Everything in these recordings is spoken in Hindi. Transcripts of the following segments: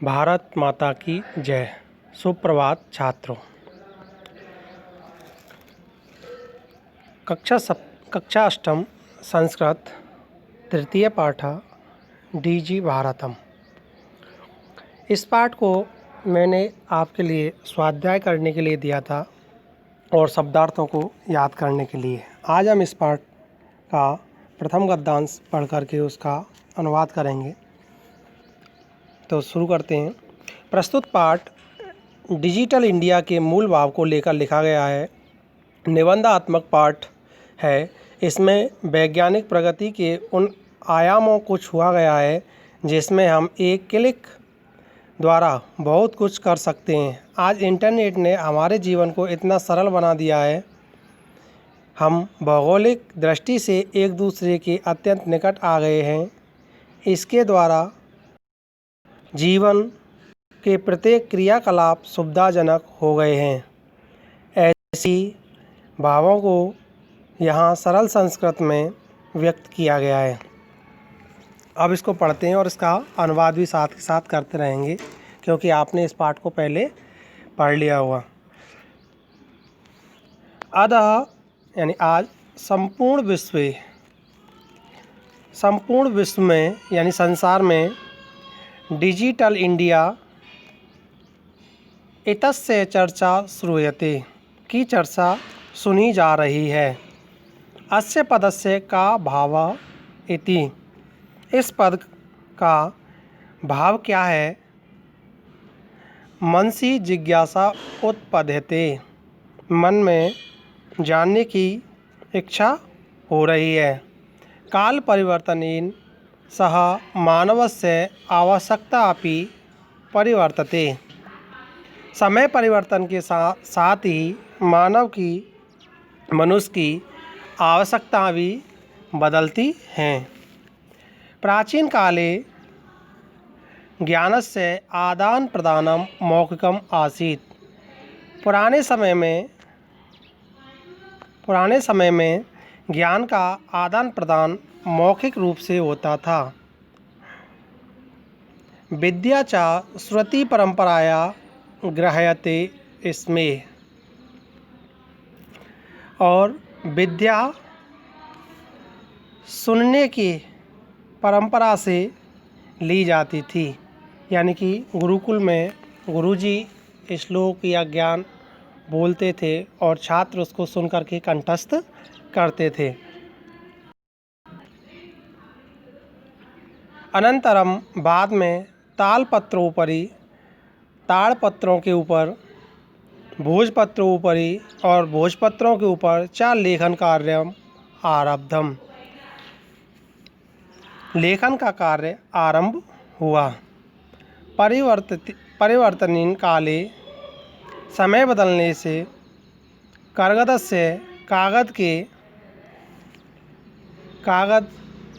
भारत माता की जय। सुप्रभात छात्रों। कक्षा अष्टम संस्कृत तृतीय पाठ डीजी भारतम। इस पाठ को मैंने आपके लिए स्वाध्याय करने के लिए दिया था और शब्दार्थों को याद करने के लिए। आज हम इस पाठ का प्रथम गद्यांश पढ़ करके उसका अनुवाद करेंगे। तो शुरू करते हैं। प्रस्तुत पाठ डिजिटल इंडिया के मूल भाव को लेकर लिखा गया है। निबंधात्मक पाठ है। इसमें वैज्ञानिक प्रगति के उन आयामों को छुआ गया है जिसमें हम एक क्लिक द्वारा बहुत कुछ कर सकते हैं। आज इंटरनेट ने हमारे जीवन को इतना सरल बना दिया है। हम भौगोलिक दृष्टि से एक दूसरे के अत्यंत निकट आ गए हैं। इसके द्वारा जीवन के प्रत्येक क्रियाकलाप सुविधाजनक हो गए हैं। ऐसी भावों को यहाँ सरल संस्कृत में व्यक्त किया गया है। अब इसको पढ़ते हैं और इसका अनुवाद भी साथ के साथ करते रहेंगे क्योंकि आपने इस पाठ को पहले पढ़ लिया होगा। अतः यानी आज संपूर्ण विश्व में यानी संसार में डिजिटल इंडिया इतस्य चर्चा श्रूयते की चर्चा सुनी जा रही है। अस्य पदस्य का भाव इति, इस पद का भाव क्या है। मनसी जिज्ञासा उत्पद्यते, मन में जानने की इच्छा हो रही है। काल परिवर्तनेन सह मानवस्य आवश्यकता अपि परिवर्तते, समय परिवर्तन के साथ ही मनुष्य की आवश्यकता भी बदलती हैं। प्राचीन काले ज्ञानस्य आदान प्रदानम मौखिकम आसीत्, पुराने समय में ज्ञान का आदान प्रदान मौखिक रूप से होता था। विद्या च श्रुति परंपराया गृह्यते इसमें, और विद्या सुनने की परंपरा से ली जाती थी। यानी कि गुरुकुल में गुरुजी श्लोक या ज्ञान बोलते थे और छात्र उसको सुन करके कंठस्थ करते थे। अनंतरम बाद में ताड़पत्रों के ऊपर, भोजपत्रों ऊपरी और भोजपत्रों के ऊपर च लेखन कार्यम आरब्धम, लेखन का कार्य आरंभ हुआ। परिवर्तनीन काले, समय बदलने से कागदस्य कागज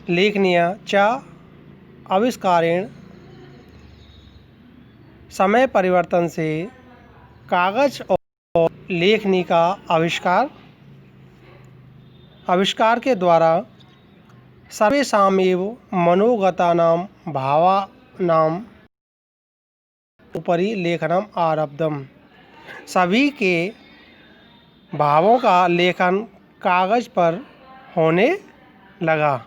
लेखनीय च आविष्कारेण, समय परिवर्तन से कागज और लेखनी का आविष्कार के द्वारा सर्वेषामेव मनोगतानां भावानां उपरि लेखनम आरब्धम, सभी के भावों का लेखन कागज पर होने लगा।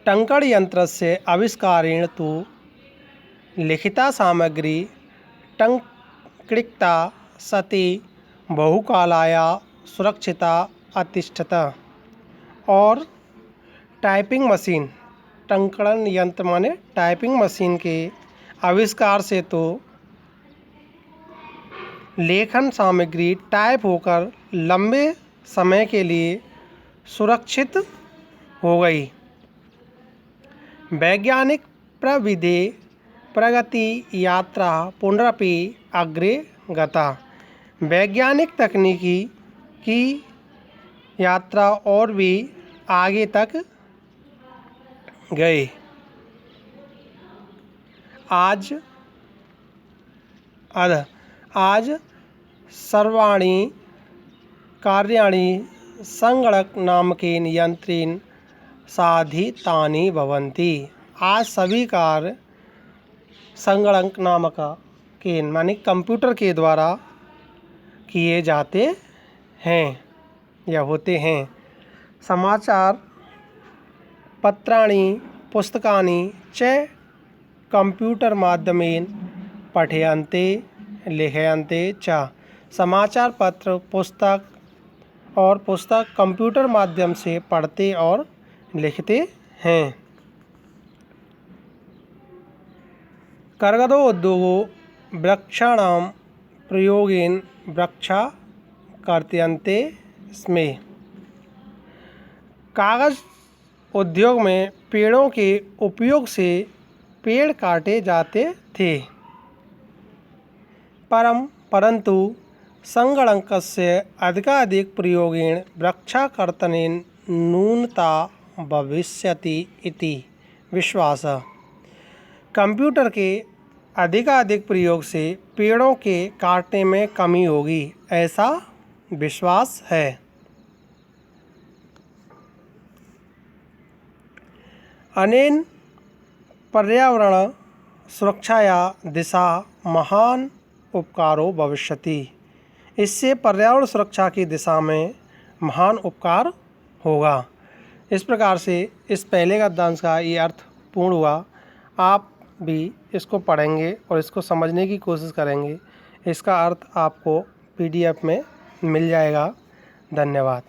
टंकण यंत्र से आविष्कारेण तो लिखिता सामग्री टंकणिता सती बहुकालाया सुरक्षिता अतिष्ठत, और टाइपिंग मशीन, टंकण यंत्र माने टाइपिंग मशीन के आविष्कार से तो लेखन सामग्री टाइप होकर लंबे समय के लिए सुरक्षित हो गई। वैज्ञानिक प्रगति यात्रा पुनरपि अग्रे गता, वैज्ञानिक तकनीकी की यात्रा और भी आगे तक गए। आज सर्वाणि कार्याणि संगणक नामकेन यंत्रेण साधितानि भवन्ति, आज सभी कार्य संगणक नामक के माने कंप्यूटर के द्वारा किए जाते हैं या होते हैं। समाचार पत्राणि पुस्तकानि च कंप्यूटर माध्यमेन पठयन्ते लिखयन्ते च। समाचार पत्र पुस्तक कंप्यूटर माध्यम से पढ़ते और लिखते हैं। कर्गदो उद्योगो वृक्षाणां प्रयोगेन वृक्षा कर्तयन्ते स्मे। कागज उद्योग में पेड़ों के उपयोग से पेड़ काटे जाते थे। परंतु संगणकस्य अधिकाधिक प्रयोगेण वृक्षाकर्तनेन न्यूनता भविष्यति इति विश्वासः। कंप्यूटर के अधिकाधिक प्रयोग से पेड़ों के काटने में कमी होगी, ऐसा विश्वास है। अनेन पर्यावरण सुरक्षाया दिशा महान उपकारो भविष्यति। इससे पर्यावरण सुरक्षा की दिशा में महान उपकार होगा। इस प्रकार से इस पहले गद्यांश का ये अर्थ पूर्ण हुआ। आप भी इसको पढ़ेंगे और इसको समझने की कोशिश करेंगे। इसका अर्थ आपको PDF में मिल जाएगा। धन्यवाद।